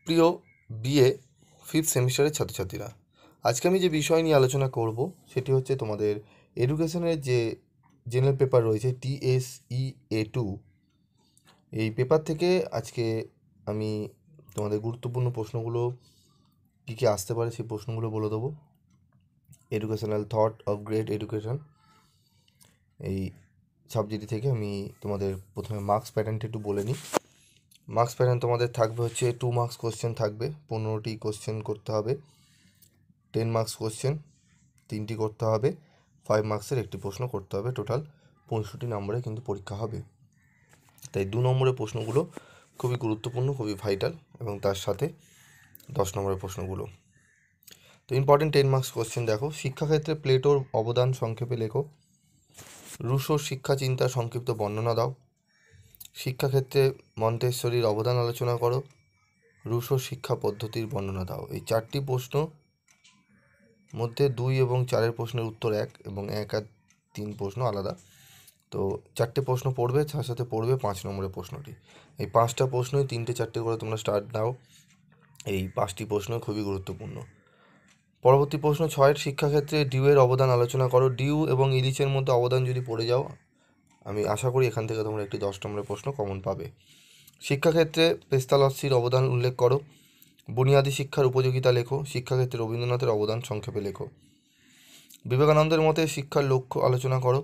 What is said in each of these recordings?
প্রিয় BA fifth সেমিস্টারের ছাত্রছাত্রীরা, আজকে আমি যে বিষয় নিয়ে আলোচনা করব সেটি হচ্ছে তোমাদের এডুকেশনের যে জেনারেল পেপার রয়েছে TSEA2। এই পেপার থেকে আজকে আমি তোমাদের গুরুত্বপূর্ণ প্রশ্নগুলো কী কী আসতে পারে সেই প্রশ্নগুলো বলে দেবো। Educational thought of great education এই সাবজেক্ট থেকে আমি তোমাদের প্রথমে মার্কস প্যাটার্নটা একটু বলে নিই। মার্কস প্যাটার্ন তোমাদের থাকবে হচ্ছে 2 মার্কস কোশ্চেন থাকবে, 15টি কোশ্চেন করতে হবে। 10 মার্কস কোশ্চেন 3টি করতে হবে, 5 মার্কসের একটি প্রশ্ন করতে হবে। টোটাল 65 নম্বরে কিন্তু পরীক্ষা হবে। তাই 2 নম্বরের প্রশ্নগুলো খুবই গুরুত্বপূর্ণ, খুবই ভাইটাল, এবং তার সাথে 10 নম্বরের প্রশ্নগুলো তো ইম্পর্টেন্ট। 10 মার্কস কোশ্চেন দেখো, শিক্ষাক্ষেত্রে প্লেটোর অবদান সংক্ষেপে লেখো। রুশোর শিক্ষা চিন্তার সংক্ষিপ্ত বর্ণনা দাও। শিক্ষাক্ষেত্রে মন্তেশ্বরীর অবদান আলোচনা করো। রুশোর শিক্ষা পদ্ধতির বর্ণনা দাও। এই 4টি প্রশ্ন মধ্যে 2 এবং 4-এর প্রশ্নের উত্তর 1 এবং 1 আর 3 প্রশ্ন আলাদা। তো 4টে প্রশ্ন পড়বে, তার সাথে পড়বে 5 নম্বরের প্রশ্নটি। এই 5টা প্রশ্নই 3টে 4টে করে তোমরা স্টার্ট দাও। এই 5টি প্রশ্ন খুবই গুরুত্বপূর্ণ। পরবর্তী প্রশ্ন 6-এর শিক্ষাক্ষেত্রে ডিউয়ের অবদান আলোচনা করো। ডিউ এবং ইলিচের মধ্যে অবদান যদি পড়ে যাও, আমি আশা করি এখান থেকে তোমরা একটি 10 নম্বরের প্রশ্ন কমন পাবে। শিক্ষাক্ষেত্রে পেস্তালস্যির অবদান উল্লেখ করো। বুনিয়াদী শিক্ষার উপযোগিতা লেখো। শিক্ষাক্ষেত্রে রবীন্দ্রনাথের অবদান সংক্ষেপে লেখো। বিবেকানন্দের মতে শিক্ষার লক্ষ্য আলোচনা করো।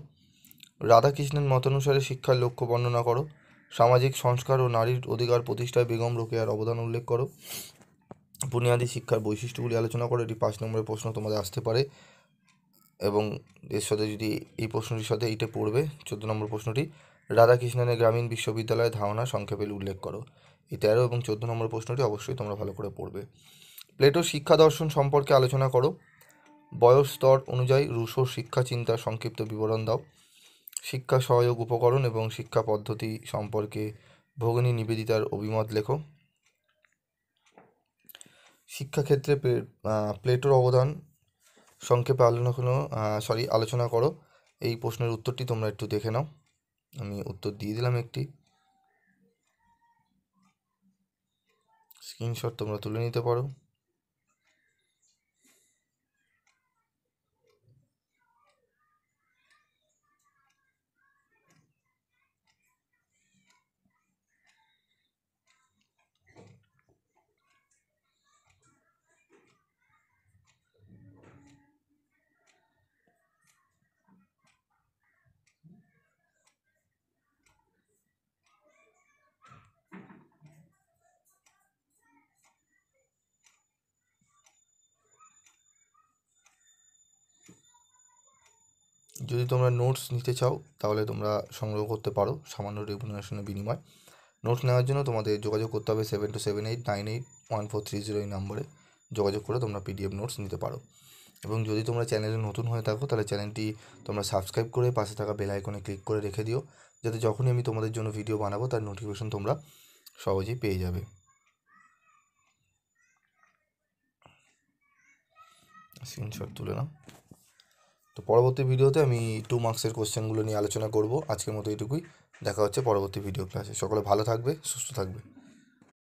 রাধাকৃষ্ণের মতানুসারে শিক্ষার লক্ষ্য বর্ণনা করো। সামাজিক সংস্কার ও নারীর অধিকার প্রতিষ্ঠায় বেগম রোকেয়ার অবদান উল্লেখ করো। বুনিয়াদী শিক্ষার বৈশিষ্ট্যগুলি আলোচনা করো। এটি 5 নম্বরের প্রশ্ন তোমাদের আসতে পারে, এবং এর সাথে যদি এই প্রশ্নটির সাথে এইটা পড়বে 14 নম্বর প্রশ্নটি, রাধাকৃষ্ণনের গ্রামীণ বিশ্ববিদ্যালয়ের ধারণা সংক্ষেপে উল্লেখ করো। এই 13 এবং 14 নম্বর প্রশ্নটি অবশ্যই তোমরা ভালো করে পড়বে। প্লেটোর শিক্ষা দর্শন সম্পর্কে আলোচনা করো। বয়স স্তর অনুযায়ী রুশোর শিক্ষা চিন্তার সংক্ষিপ্ত বিবরণ দাও। শিক্ষা সহায়ক উপকরণ এবং শিক্ষা পদ্ধতি সম্পর্কে ভগিনী নিবেদিতার অভিমত লেখো। শিক্ষাক্ষেত্রে প্লেটোর অবদান সংক্ষেপে আলোচনা করো। এই প্রশ্নের উত্তরটি তোমরা একটু দেখে নাও। আমি উত্তর দিয়ে দিলাম, একটি স্ক্রিনশট তোমরা তুলে নিতে পারো। যদি তোমরা নোটস নিতে চাও তাহলে তোমরা সংগ্রহ করতে পারো সামান্য রেমুনারেশনের বিনিময়। নোটস নেওয়ার জন্য তোমাদের যোগাযোগ করতে হবে 7278981430 এই নম্বরে যোগাযোগ করে তোমরা PDF নোটস নিতে পারো। এবং যদি তোমরা চ্যানেলে নতুন হয়ে থাকো তাহলে চ্যানেলটি তোমরা সাবস্ক্রাইব করে পাশে থাকা বেল আইকনে ক্লিক করে রেখে দিও, যাতে যখনই আমি তোমাদের জন্য ভিডিও বানাবো তার নোটিফিকেশন তোমরা সহজেই পেয়ে যাবে। স্ক্রিনশট তুলে নাও। তো পরবর্তী ভিডিওতে আমি 2 মার্কসের কোশ্চেনগুলো নিয়ে আলোচনা করব। আজকের মতো এইটুকুই, দেখা হচ্ছে পরবর্তী ভিডিও ক্লাসে। সকলে ভালো থাকবে, সুস্থ থাকবে।